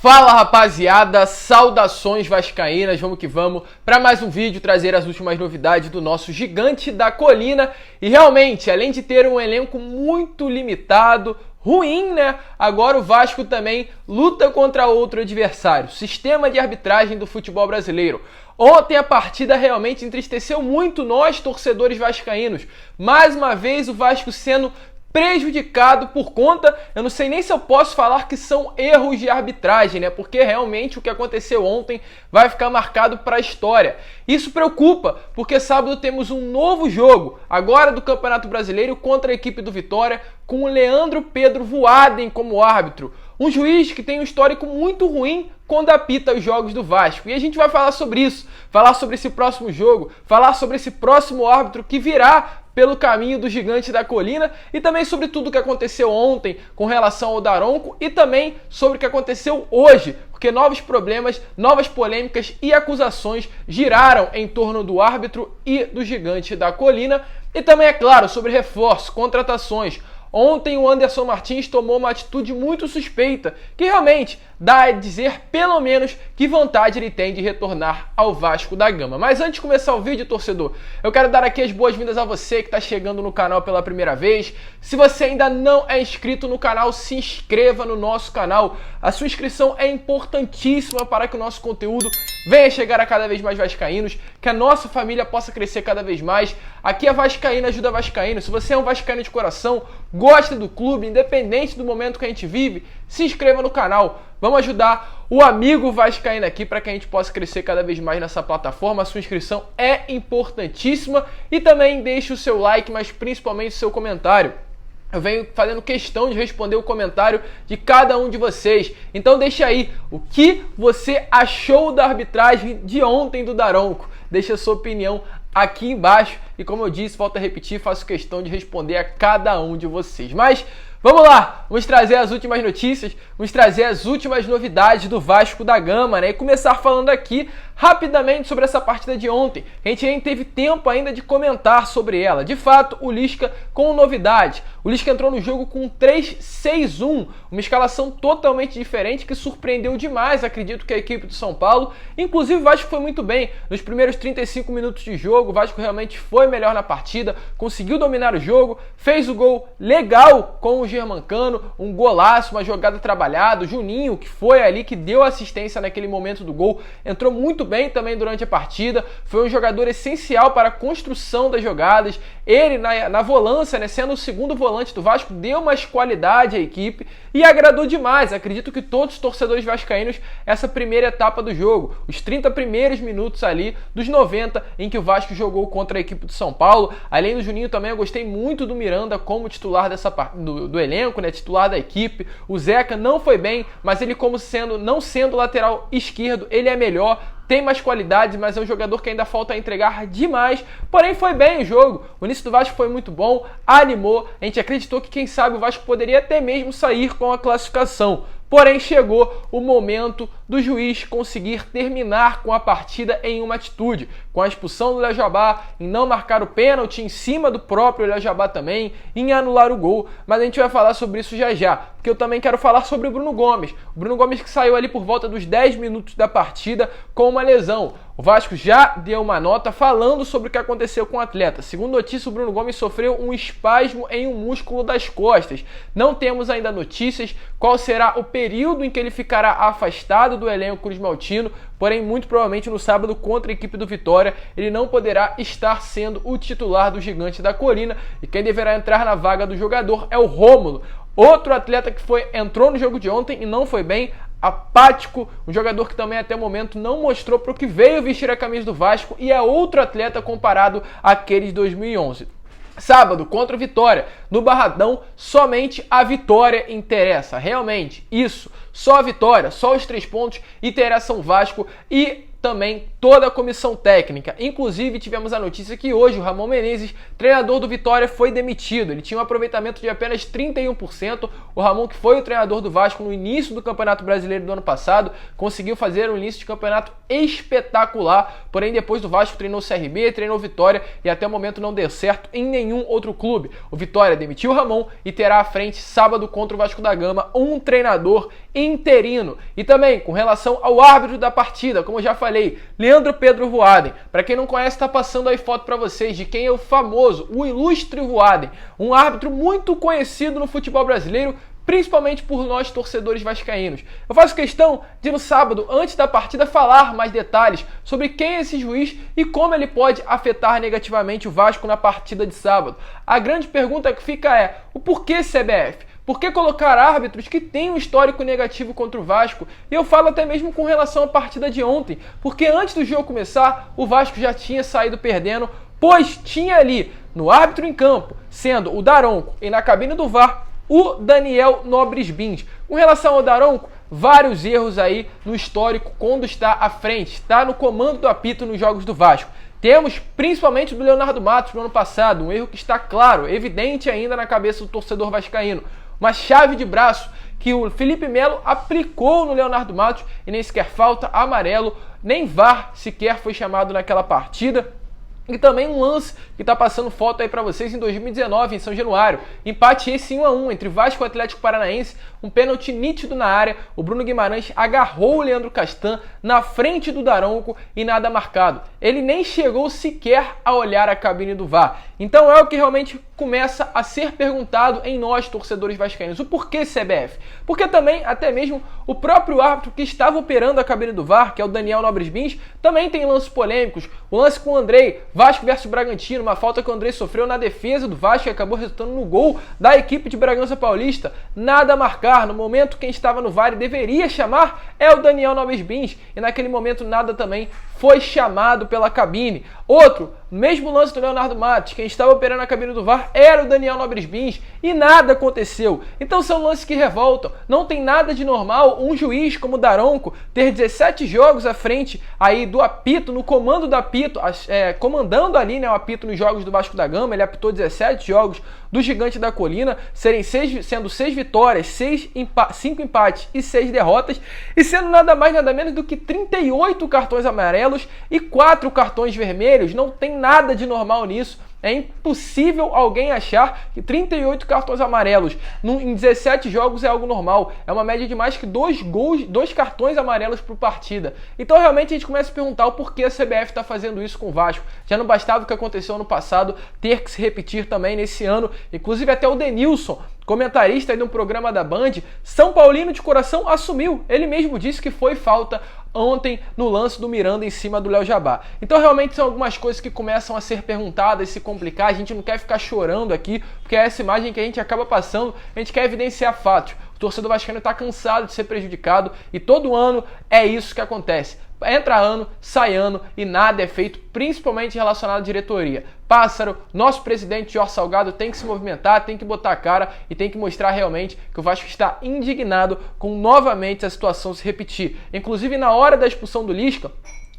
Fala rapaziada, saudações vascaínas, vamos que vamos para mais um vídeo, trazer as últimas novidades do nosso gigante da colina. E realmente, além de ter um elenco muito limitado, ruim, né? Agora o Vasco também luta contra outro adversário, sistema de arbitragem do futebol brasileiro. Ontem a partida realmente entristeceu muito nós, torcedores vascaínos. Mais uma vez o Vasco sendo prejudicado por conta, eu não sei nem se eu posso falar que são erros de arbitragem, né? Porque realmente o que aconteceu ontem vai ficar marcado para a história. Isso preocupa, porque sábado temos um novo jogo, agora do Campeonato Brasileiro contra a equipe do Vitória, com o Leandro Pedro Voaden como árbitro. Um juiz que tem um histórico muito ruim quando apita os jogos do Vasco. E a gente vai falar sobre isso, falar sobre esse próximo jogo, falar sobre esse próximo árbitro que virá pelo caminho do gigante da colina e também sobre tudo o que aconteceu ontem com relação ao Daronco e também sobre o que aconteceu hoje, porque novos problemas, novas polêmicas e acusações giraram em torno do árbitro e do gigante da colina e também, é claro, sobre reforços, contratações. Ontem o Anderson Martins tomou uma atitude muito suspeita, que realmente dá a dizer pelo menos que vontade ele tem de retornar ao Vasco da Gama. Mas antes de começar o vídeo, torcedor, eu quero dar aqui as boas-vindas a você que está chegando no canal pela primeira vez. Se você ainda não é inscrito no canal, se inscreva no nosso canal. A sua inscrição é importantíssima para que o nosso conteúdo venha chegar a cada vez mais vascaínos, que a nossa família possa crescer cada vez mais. Aqui a Vascaína ajuda Vascaíno. Se você é um vascaíno de coração, gosta do clube, independente do momento que a gente vive, se inscreva no canal. Vamos ajudar o amigo vascaíno aqui para que a gente possa crescer cada vez mais nessa plataforma. A sua inscrição é importantíssima e também deixe o seu like, mas principalmente o seu comentário. Eu venho fazendo questão de responder o comentário de cada um de vocês. Então deixa aí o que você achou da arbitragem de ontem do Daronco. Deixa a sua opinião aqui embaixo. E como eu disse, volto a repetir, faço questão de responder a cada um de vocês. Mas vamos lá, vamos trazer as últimas notícias, vamos trazer as últimas novidades do Vasco da Gama, né? E começar falando aqui rapidamente sobre essa partida de ontem. A gente nem teve tempo ainda de comentar sobre ela. De fato, o Lisca com novidade. O Lisca entrou no jogo com 3-6-1, uma escalação totalmente diferente que surpreendeu demais, acredito que a equipe do São Paulo. Inclusive o Vasco foi muito bem. Nos primeiros 35 minutos de jogo, o Vasco realmente foi melhor na partida, conseguiu dominar o jogo, fez o gol legal com o Germancano, um golaço, uma jogada trabalhada. O Juninho, que foi ali, que deu assistência naquele momento do gol, entrou muito bem também durante a partida, foi um jogador essencial para a construção das jogadas. Ele na volância, né, sendo o segundo volante do Vasco, deu mais qualidade à equipe e agradou demais. Acredito que todos os torcedores vascaínos, essa primeira etapa do jogo, os 30 primeiros minutos ali dos 90 em que o Vasco jogou contra a equipe do São Paulo. Além do Juninho também, eu gostei muito do Miranda como titular do elenco, né, titular da equipe. O Zeca não foi bem, mas ele não sendo lateral esquerdo, ele é melhor, tem mais qualidade, mas é um jogador que ainda falta entregar demais. Porém, foi bem o jogo. O início do Vasco foi muito bom, animou. A gente acreditou que, quem sabe, o Vasco poderia até mesmo sair com a classificação. Porém, chegou o momento do juiz conseguir terminar com a partida em uma atitude, com a expulsão do Léo Jabá, em não marcar o pênalti em cima do próprio Léo Jabá também, em anular o gol. Mas a gente vai falar sobre isso já já, porque eu também quero falar sobre o Bruno Gomes. O Bruno Gomes que saiu ali por volta dos 10 minutos da partida com uma lesão. O Vasco já deu uma nota falando sobre o que aconteceu com o atleta. Segundo notícia, o Bruno Gomes sofreu um espasmo em um músculo das costas. Não temos ainda notícias qual será o período em que ele ficará afastado do elenco cruzmaltino, porém muito provavelmente no sábado contra a equipe do Vitória ele não poderá estar sendo o titular do gigante da colina, e quem deverá entrar na vaga do jogador é o Rômulo, outro atleta que entrou no jogo de ontem e não foi bem, apático, um jogador que também até o momento não mostrou para o que veio vestir a camisa do Vasco e é outro atleta comparado àqueles de 2011. Sábado, contra o Vitória, no Barradão, somente a vitória interessa, realmente, isso, só a vitória, só os 3 pontos interessam o Vasco e também toda a comissão técnica. Inclusive, tivemos a notícia que hoje o Ramon Menezes, treinador do Vitória, foi demitido. Ele tinha um aproveitamento de apenas 31%. O Ramon, que foi o treinador do Vasco no início do Campeonato Brasileiro do ano passado, conseguiu fazer um início de campeonato espetacular. Porém, depois do Vasco, treinou o CRB, treinou o Vitória e até o momento não deu certo em nenhum outro clube. O Vitória demitiu o Ramon e terá à frente sábado contra o Vasco da Gama um treinador interino. E também com relação ao árbitro da partida, como eu já falei, Leandro Pedro Voaden. Para quem não conhece, está passando aí foto para vocês de quem é o famoso, o ilustre Voaden, um árbitro muito conhecido no futebol brasileiro, principalmente por nós torcedores vascaínos. Eu faço questão de no sábado, antes da partida, falar mais detalhes sobre quem é esse juiz e como ele pode afetar negativamente o Vasco na partida de sábado. A grande pergunta que fica é, o porquê CBF? Por que colocar árbitros que têm um histórico negativo contra o Vasco? E eu falo até mesmo com relação à partida de ontem, porque antes do jogo começar, o Vasco já tinha saído perdendo, pois tinha ali no árbitro em campo, sendo o Daronco, e na cabine do VAR, o Daniel Nobres Bins. Com relação ao Daronco, vários erros aí no histórico quando está à frente, está no comando do apito nos jogos do Vasco. Temos principalmente do Leonardo Matos no ano passado, um erro que está claro, evidente ainda na cabeça do torcedor vascaíno. Uma chave de braço que o Felipe Melo aplicou no Leonardo Matos e nem sequer falta amarelo, nem VAR sequer foi chamado naquela partida. E também um lance que está passando foto aí para vocês em 2019, em São Januário. Empate esse 1-1 entre Vasco e Atlético Paranaense, um pênalti nítido na área. O Bruno Guimarães agarrou o Leandro Castan na frente do Daronco e nada marcado. Ele nem chegou sequer a olhar a cabine do VAR. Então é o que realmente começa a ser perguntado em nós, torcedores vascaínos. O porquê CBF? Porque também, até mesmo, o próprio árbitro que estava operando a cabine do VAR, que é o Daniel Nobres Bins, também tem lances polêmicos. O lance com o Andrei, Vasco versus Bragantino, uma falta que o Andrei sofreu na defesa do Vasco e acabou resultando no gol da equipe de Bragança Paulista. Nada a marcar. No momento, quem estava no VAR e deveria chamar é o Daniel Nobres Bins. E naquele momento nada também foi chamado pela cabine. Outro, mesmo lance do Leonardo Matos, quem estava operando a cabine do VAR era o Daniel Nobres Bins e nada aconteceu. Então são lances que revoltam. Não tem nada de normal um juiz como o Daronco ter 17 jogos à frente aí do apito, no comando do apito, comandando ali, né, o apito nos jogos do Vasco da Gama. Ele apitou 17 jogos do Gigante da Colina, sendo 6 vitórias, 5 empates e 6 derrotas, e sendo nada mais nada menos do que 38 cartões amarelos e 4 cartões vermelhos. Não tem nada de normal nisso. É impossível alguém achar que 38 cartões amarelos em 17 jogos é algo normal. É uma média de mais que 2 cartões amarelos por partida. Então realmente a gente começa a perguntar o porquê a CBF está fazendo isso com o Vasco. Já não bastava o que aconteceu ano passado ter que se repetir também nesse ano. Inclusive até o Denilson, comentarista aí de um programa da Band, São Paulino de coração, assumiu. Ele mesmo disse que foi falta ontem no lance do Miranda em cima do Léo Jabá. Então realmente são algumas coisas que começam a ser perguntadas, se complicar. A gente não quer ficar chorando aqui, porque é essa imagem que a gente acaba passando. A gente quer evidenciar fatos. O torcedor vascaíno está cansado de ser prejudicado e todo ano é isso que acontece. Entra ano, sai ano e nada é feito, principalmente relacionado à diretoria. Pássaro, nosso presidente Jorge Salgado tem que se movimentar, tem que botar a cara e tem que mostrar realmente que o Vasco está indignado com novamente a situação se repetir. Inclusive na hora da expulsão do Lisca,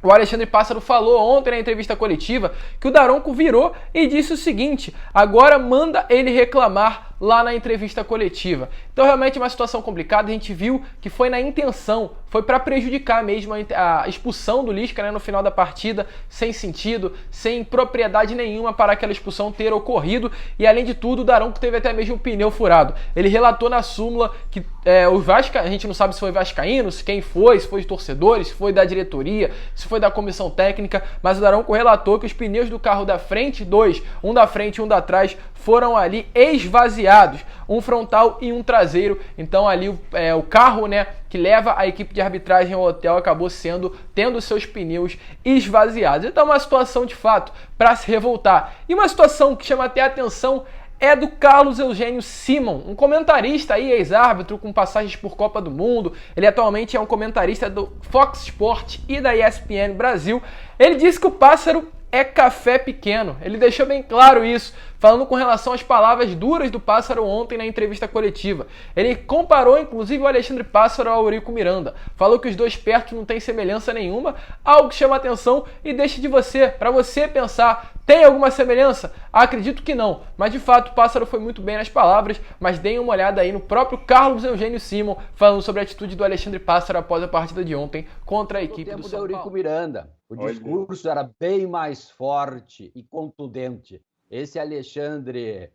o Alexandre Pássaro falou ontem na entrevista coletiva que o Daronco virou e disse o seguinte: agora manda ele reclamar lá na entrevista coletiva. Então realmente é uma situação complicada. A gente viu que foi na intenção, foi para prejudicar mesmo a expulsão do Lisca, né, no final da partida, sem sentido, sem propriedade nenhuma para aquela expulsão ter ocorrido. E além de tudo, o Daronco teve até mesmo o pneu furado. Ele relatou na súmula que os Vasca, a gente não sabe se foi vascaíno, se quem foi, se foi de torcedores, se foi da diretoria, se foi da comissão técnica, mas o Daronco relatou que os pneus do carro da frente, um da frente e um da trás, foram ali esvaziados, um frontal e um traseiro. Então ali o carro, né, que leva a equipe de arbitragem ao hotel acabou tendo seus pneus esvaziados. Então é uma situação de fato para se revoltar. E uma situação que chama até a atenção é do Carlos Eugênio Simon, um comentarista aí, ex-árbitro com passagens por Copa do Mundo. Ele atualmente é um comentarista do Fox Sport e da ESPN Brasil. Ele disse que o Pássaro é café pequeno. Ele deixou bem claro isso. falando com relação às palavras duras do Pássaro ontem na entrevista coletiva. Ele comparou, inclusive, o Alexandre Pássaro ao Eurico Miranda. Falou que os dois perto não têm semelhança nenhuma, algo que chama atenção e deixa para você pensar, tem alguma semelhança? Acredito que não, mas de fato o Pássaro foi muito bem nas palavras, mas deem uma olhada aí no próprio Carlos Eugênio Simon falando sobre a atitude do Alexandre Pássaro após a partida de ontem contra a equipe do São Paulo. Eurico Miranda, o discurso era bem mais forte e contundente. Esse Alexandre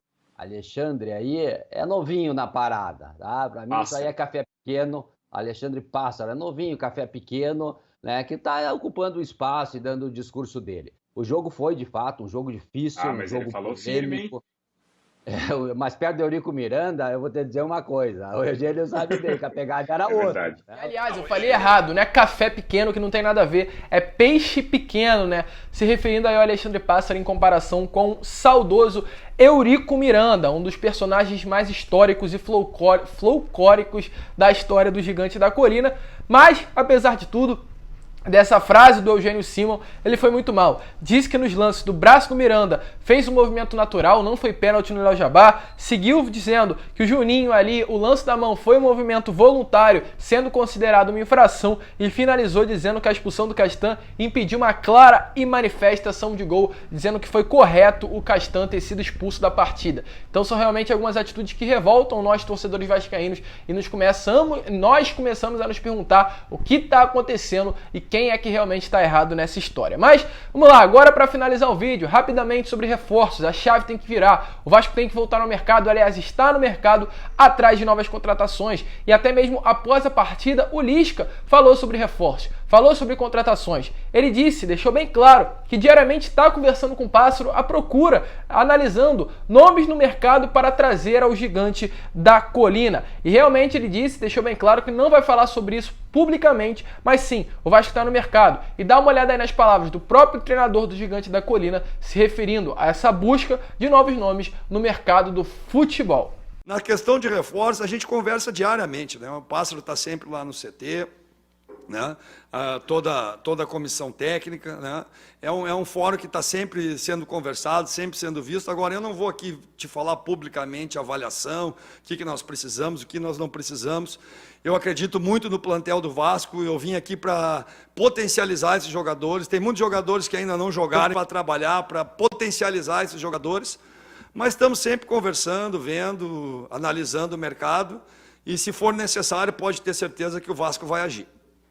aí é novinho na parada, tá? Para mim isso aí é café pequeno. Alexandre Pássaro é novinho, café pequeno, né, que está ocupando o espaço e dando o discurso dele. O jogo foi, de fato, um jogo difícil, um jogo polêmico. Mas perto do Eurico Miranda, eu vou te dizer uma coisa. O Eugênio sabe bem que a pegada era outra. Né? Aliás, eu falei errado, não é café pequeno, que não tem nada a ver. É peixe pequeno, né? Se referindo aí ao Alexandre Pássaro em comparação com o saudoso Eurico Miranda, um dos personagens mais históricos e folclóricos da história do Gigante da Colina. Mas, apesar de tudo, dessa frase do Eugênio Simon, ele foi muito mal. Disse que nos lances do braço do Miranda fez um movimento natural, não foi pênalti no Léo Jabá. Seguiu dizendo que o Juninho ali, o lance da mão foi um movimento voluntário, sendo considerado uma infração, e finalizou dizendo que a expulsão do Castan impediu uma clara e manifesta ação de gol, dizendo que foi correto o Castan ter sido expulso da partida. Então são realmente algumas atitudes que revoltam nós, torcedores vascaínos, e nós começamos a nos perguntar o que está acontecendo e quem é que realmente está errado nessa história. Mas, vamos lá, agora para finalizar o vídeo, rapidamente sobre reforços. A chave tem que virar, o Vasco tem que voltar no mercado, aliás, está no mercado atrás de novas contratações. E até mesmo após a partida, o Lisca falou sobre reforços, falou sobre contratações. Ele disse, deixou bem claro, que diariamente está conversando com o Pássaro à procura, analisando nomes no mercado para trazer ao Gigante da Colina. E realmente ele disse, deixou bem claro que não vai falar sobre isso publicamente, mas sim, o Vasco está no mercado. E dá uma olhada aí nas palavras do próprio treinador do Gigante da Colina, se referindo a essa busca de novos nomes no mercado do futebol. Na questão de reforços, a gente conversa diariamente, né? O Pássaro está sempre lá no CT, né? Toda a comissão técnica, né? É um fórum que está sempre sendo conversado, sempre sendo visto. Agora, eu não vou aqui te falar publicamente a avaliação, o que nós precisamos, o que nós não precisamos. Eu acredito muito no plantel do Vasco, eu vim aqui para potencializar esses jogadores. Tem muitos jogadores que ainda não jogaram para trabalhar, para potencializar esses jogadores, mas estamos sempre conversando, vendo, analisando o mercado, e se for necessário, pode ter certeza que o Vasco vai agir.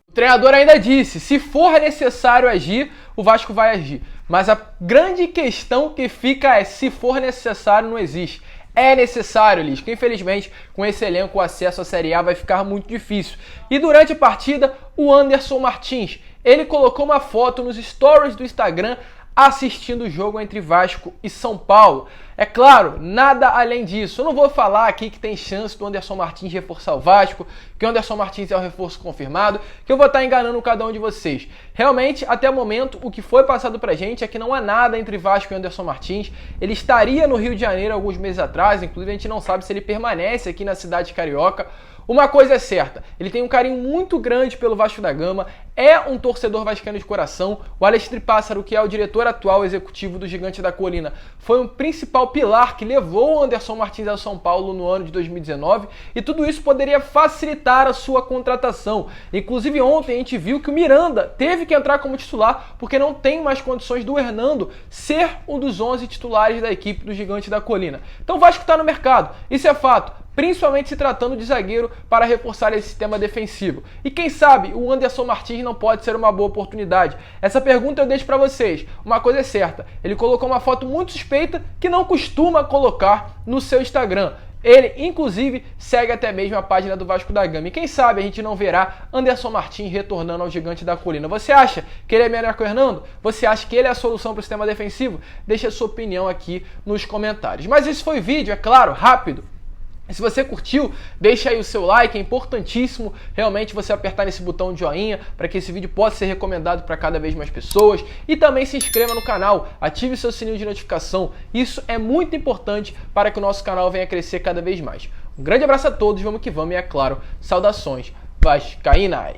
O treinador ainda disse, se for necessário agir, o Vasco vai agir. Mas a grande questão que fica é, se for necessário, não existe. É necessário, Lisca. Infelizmente, com esse elenco, o acesso à Série A vai ficar muito difícil. E durante a partida, o Anderson Martins, ele colocou uma foto nos stories do Instagram assistindo o jogo entre Vasco e São Paulo. É claro, nada além disso. Eu não vou falar aqui que tem chance do Anderson Martins reforçar o Vasco, que o Anderson Martins é o reforço confirmado, que eu vou estar enganando cada um de vocês. Realmente, até o momento, o que foi passado pra gente é que não há nada entre Vasco e Anderson Martins. Ele estaria no Rio de Janeiro alguns meses atrás, inclusive a gente não sabe se ele permanece aqui na cidade carioca. Uma coisa é certa, ele tem um carinho muito grande pelo Vasco da Gama, é um torcedor vascaíno de coração. O Alexandre Pássaro, que é o diretor atual executivo do Gigante da Colina, foi um principal pilar que levou o Anderson Martins ao São Paulo no ano de 2019, e tudo isso poderia facilitar a sua contratação. Inclusive ontem a gente viu que o Miranda teve que entrar como titular, porque não tem mais condições do Hernando ser um dos 11 titulares da equipe do Gigante da Colina. Então o Vasco está no mercado, isso é fato, principalmente se tratando de zagueiro para reforçar esse sistema defensivo. E quem sabe o Anderson Martins não pode ser uma boa oportunidade? Essa pergunta eu deixo para vocês. Uma coisa é certa, ele colocou uma foto muito suspeita que não costuma colocar no seu Instagram. Ele, inclusive, segue até mesmo a página do Vasco da Gama. E quem sabe a gente não verá Anderson Martins retornando ao Gigante da Colina. Você acha que ele é melhor que o Hernando? Você acha que ele é a solução para o sistema defensivo? Deixa a sua opinião aqui nos comentários. Mas esse foi o vídeo, é claro, rápido. Se você curtiu, deixa aí o seu like, é importantíssimo realmente você apertar nesse botão de joinha para que esse vídeo possa ser recomendado para cada vez mais pessoas. E também se inscreva no canal, ative seu sininho de notificação, isso é muito importante para que o nosso canal venha crescer cada vez mais. Um grande abraço a todos, vamos que vamos e é claro, saudações vascaínas!